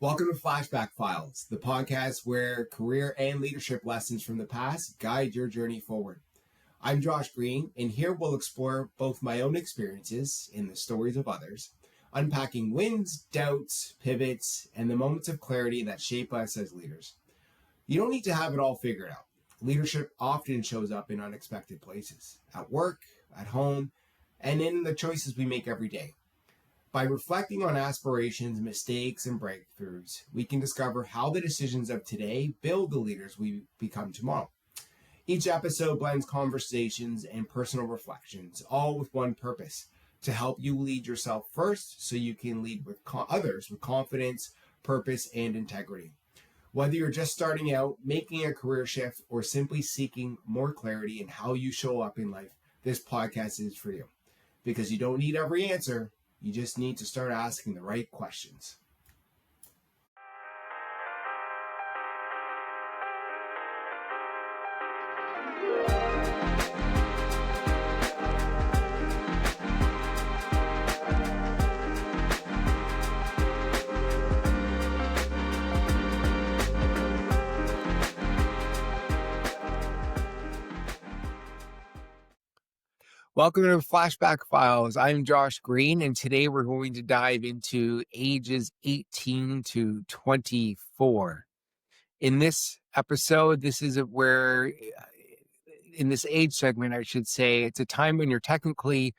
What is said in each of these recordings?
Welcome to Flashback Files, the podcast where career and leadership lessons from the past guide your journey forward. I'm Josh Green, and here we'll explore both my own experiences and the stories of others, unpacking wins, doubts, pivots, and the moments of clarity that shape us as leaders. You don't need to have it all figured out. Leadership often shows up in unexpected places, at work, at home, and in the choices we make every day. By reflecting on aspirations, mistakes, and breakthroughs, we can discover how the decisions of today build the leaders we become tomorrow. Each episode blends conversations and personal reflections, all with one purpose: to help you lead yourself first so you can lead with others with confidence, purpose, and integrity. Whether you're just starting out, making a career shift, or simply seeking more clarity in how you show up in life, this podcast is for you. Because you don't need every answer. You just need to start asking the right questions. Welcome to Flashback Files. I'm Josh Green, and today we're going to dive into ages 18 to 24. In this episode, this is where, in this age segment, I should say, it's a time when you're technically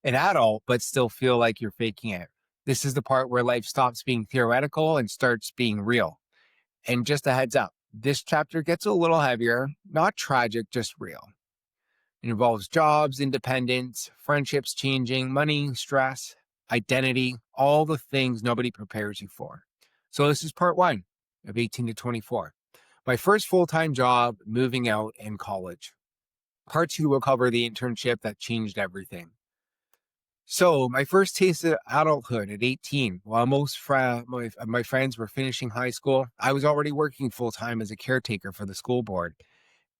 an adult, but still feel like you're faking it. This is the part where life stops being theoretical and starts being real. And just a heads up, this chapter gets a little heavier, not tragic, just real. It involves jobs, independence, friendships changing, money, stress, identity, all the things nobody prepares you for. So this is part one of 18 to 24. My first full-time job, moving out, and college. Part two will cover the internship that changed everything. So my first taste of adulthood at 18, while most my friends were finishing high school, I was already working full-time as a caretaker for the school board.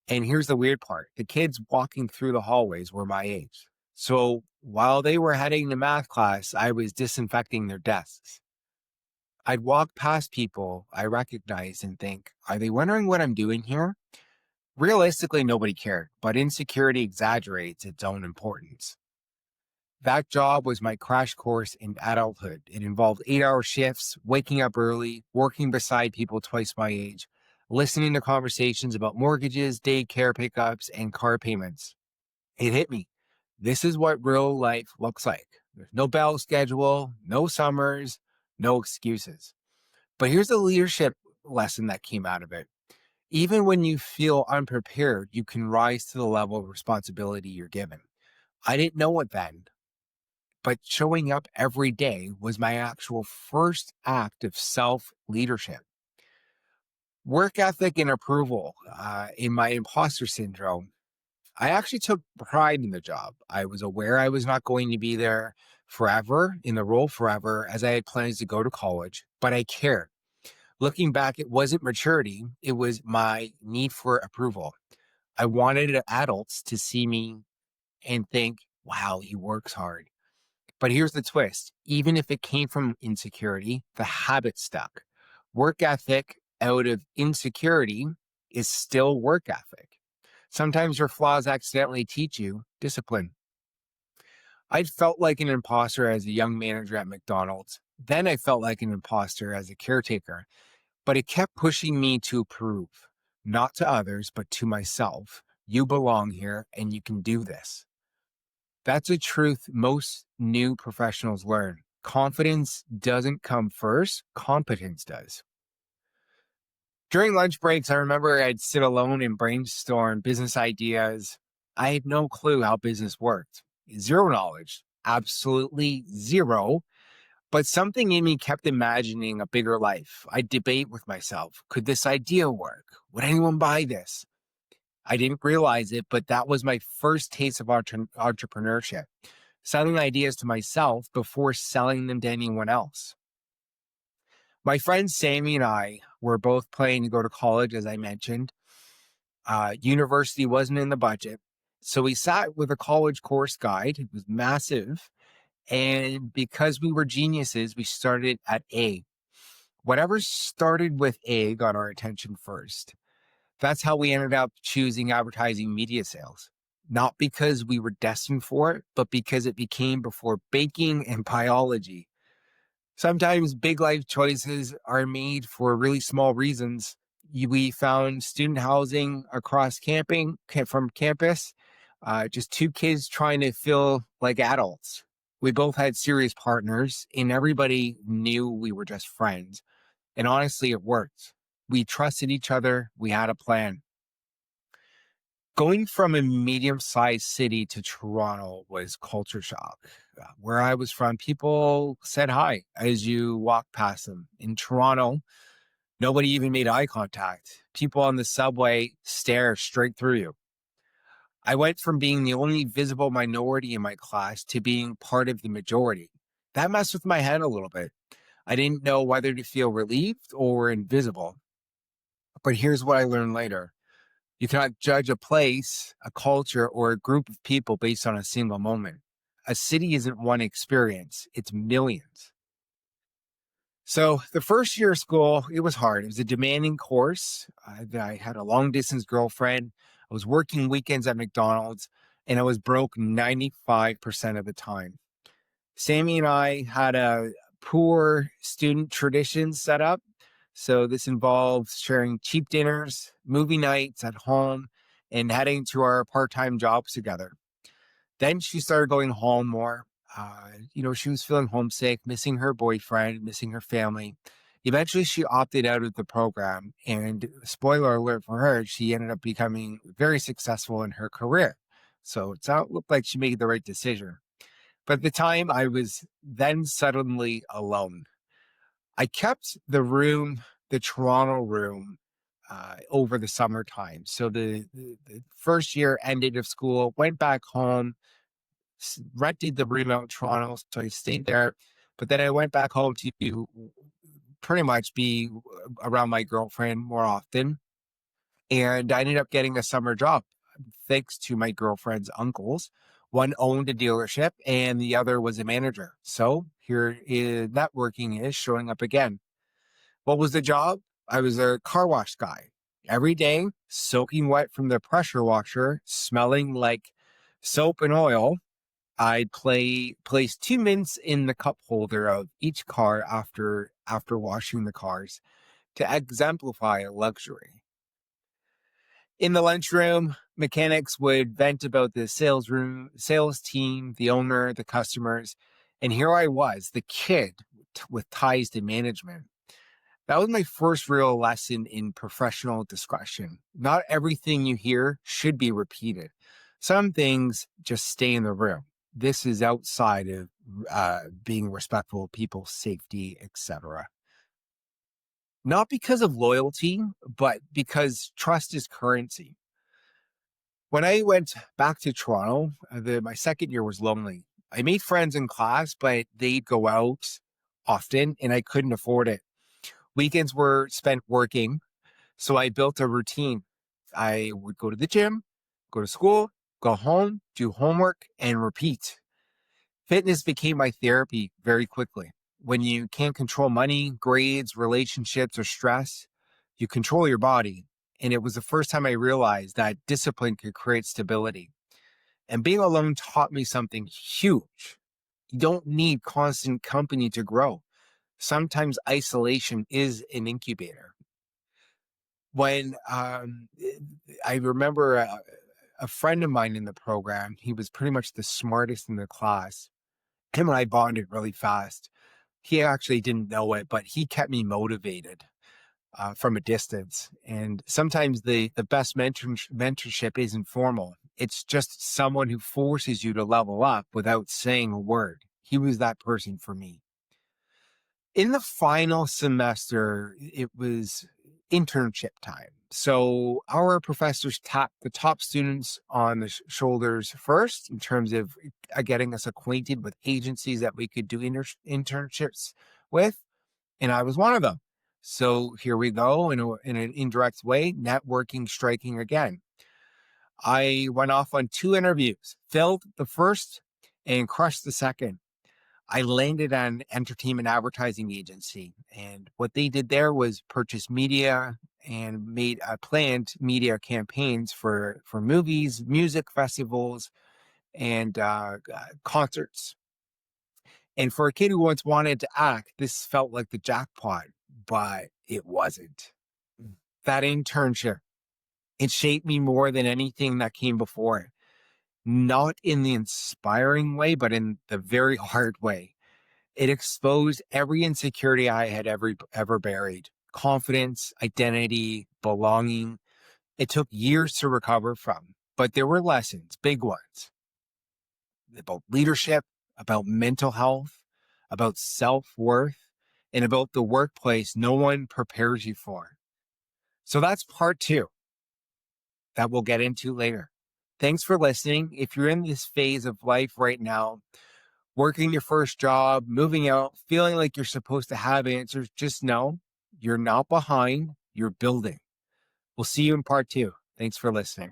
And here's the weird part. The kids walking through the hallways were my age. So while they were heading to math class, I was disinfecting their desks. I'd walk past people I recognized and think, are they wondering what I'm doing here? Realistically, nobody cared, but insecurity exaggerates its own importance. That job was my crash course in adulthood. It involved 8-hour shifts, waking up early, working beside people twice my age, listening to conversations about mortgages, daycare pickups, and car payments. It hit me. This is what real life looks like. There's no bell schedule, no summers, no excuses. But here's the leadership lesson that came out of it. Even when you feel unprepared, you can rise to the level of responsibility you're given. I didn't know it then, but showing up every day was my actual first act of self-leadership. Work ethic and approval in my imposter syndrome. I actually took pride in the job. I was aware I was not going to be there forever, in the role forever, as I had plans to go to college, but I cared. Looking back, it wasn't maturity. It was my need for approval. I wanted adults to see me and think, wow, he works hard. But here's the twist. Even if it came from insecurity, the habit stuck. Work ethic out of insecurity is still work ethic. Sometimes your flaws accidentally teach you discipline. I felt like an imposter as a young manager at McDonald's. Then I felt like an imposter as a caretaker. But it kept pushing me to prove, not to others, but to myself. You belong here and you can do this. That's a truth most new professionals learn. Confidence doesn't come first, competence does. During lunch breaks, I remember I'd sit alone and brainstorm business ideas. I had no clue how business worked. Zero knowledge, absolutely zero. But something in me kept imagining a bigger life. I'd debate with myself. Could this idea work? Would anyone buy this? I didn't realize it, but that was my first taste of entrepreneurship. Selling ideas to myself before selling them to anyone else. My friend Sammy and I were both planning to go to college, as I mentioned. University wasn't in the budget. So we sat with a college course guide. It was massive. And because we were geniuses, we started at A. Whatever started with A got our attention first. That's how we ended up choosing advertising media sales. Not because we were destined for it, but because it became before baking and biology. Sometimes big life choices are made for really small reasons. We found student housing across from campus, just two kids trying to feel like adults. We both had serious partners, and everybody knew we were just friends. And honestly, it worked. We trusted each other. We had a plan. Going from a medium-sized city to Toronto was culture shock. Where I was from, people said hi as you walked past them. In Toronto, nobody even made eye contact. People on the subway stare straight through you. I went from being the only visible minority in my class to being part of the majority. That messed with my head a little bit. I didn't know whether to feel relieved or invisible. But here's what I learned later. You cannot judge a place, a culture, or a group of people based on a single moment. A city isn't one experience, it's millions. So the first year of school, it was hard. It was a demanding course. I had a long distance girlfriend. I was working weekends at McDonald's, and I was broke 95% of the time. Sammy and I had a poor student tradition set up. So this involves sharing cheap dinners, movie nights at home, and heading to our part-time jobs together. Then she started going home more. She was feeling homesick, missing her boyfriend, missing her family. Eventually, she opted out of the program. And spoiler alert for her, she ended up becoming very successful in her career. So it looked like she made the right decision. But at the time, I was then suddenly alone. I kept the Toronto room, over the summertime. So the first year ended of school, went back home, rented the room out in Toronto, so I stayed there. But then I went back home to pretty much be around my girlfriend more often. And I ended up getting a summer job thanks to my girlfriend's uncles. One owned a dealership and the other was a manager. So here is networking is showing up again. What was the job? I was a car wash guy. Every day, soaking wet from the pressure washer, smelling like soap and oil, I'd place 2 mints in the cup holder of each car after washing the cars to exemplify luxury. In the lunchroom, mechanics would vent about the sales team, the owner, the customers, and here I was, the kid with ties to management. That was my first real lesson in professional discretion. Not everything you hear should be repeated. Some things just stay in the room. This is outside of being respectful of people's safety, etc. Not because of loyalty, but because trust is currency. When I went back to Toronto, my second year was lonely. I made friends in class, but they'd go out often and I couldn't afford it. Weekends were spent working, so I built a routine. I would go to the gym, go to school, go home, do homework, and repeat. Fitness became my therapy very quickly. When you can't control money, grades, relationships, or stress, you control your body. And it was the first time I realized that discipline could create stability. And being alone taught me something huge. You don't need constant company to grow. Sometimes isolation is an incubator. When I remember a friend of mine in the program, he was pretty much the smartest in the class. Him and I bonded really fast. He actually didn't know it, but he kept me motivated from a distance. And sometimes the best mentorship isn't formal. It's just someone who forces you to level up without saying a word. He was that person for me. In the final semester, it was internship time. So our professors tapped the top students on the shoulders first in terms of getting us acquainted with agencies that we could do internships with. And I was one of them. So here we go in an indirect way, networking striking again. I went off on 2 interviews, failed the first and crushed the second. I landed on an entertainment advertising agency. And what they did there was purchase media and made planned media campaigns for movies, music festivals, and concerts. And for a kid who once wanted to act, this felt like the jackpot, but it wasn't. That internship, it shaped me more than anything that came before it. Not in the inspiring way, but in the very hard way. It exposed every insecurity I had ever buried. Confidence, identity, belonging. It took years to recover from, but there were lessons, big ones, about leadership, about mental health, about self-worth, and about the workplace no one prepares you for. So that's part 2 that we'll get into later. Thanks for listening. If you're in this phase of life right now, working your first job, moving out, feeling like you're supposed to have answers, just know you're not behind, you're building. We'll see you in part 2. Thanks for listening.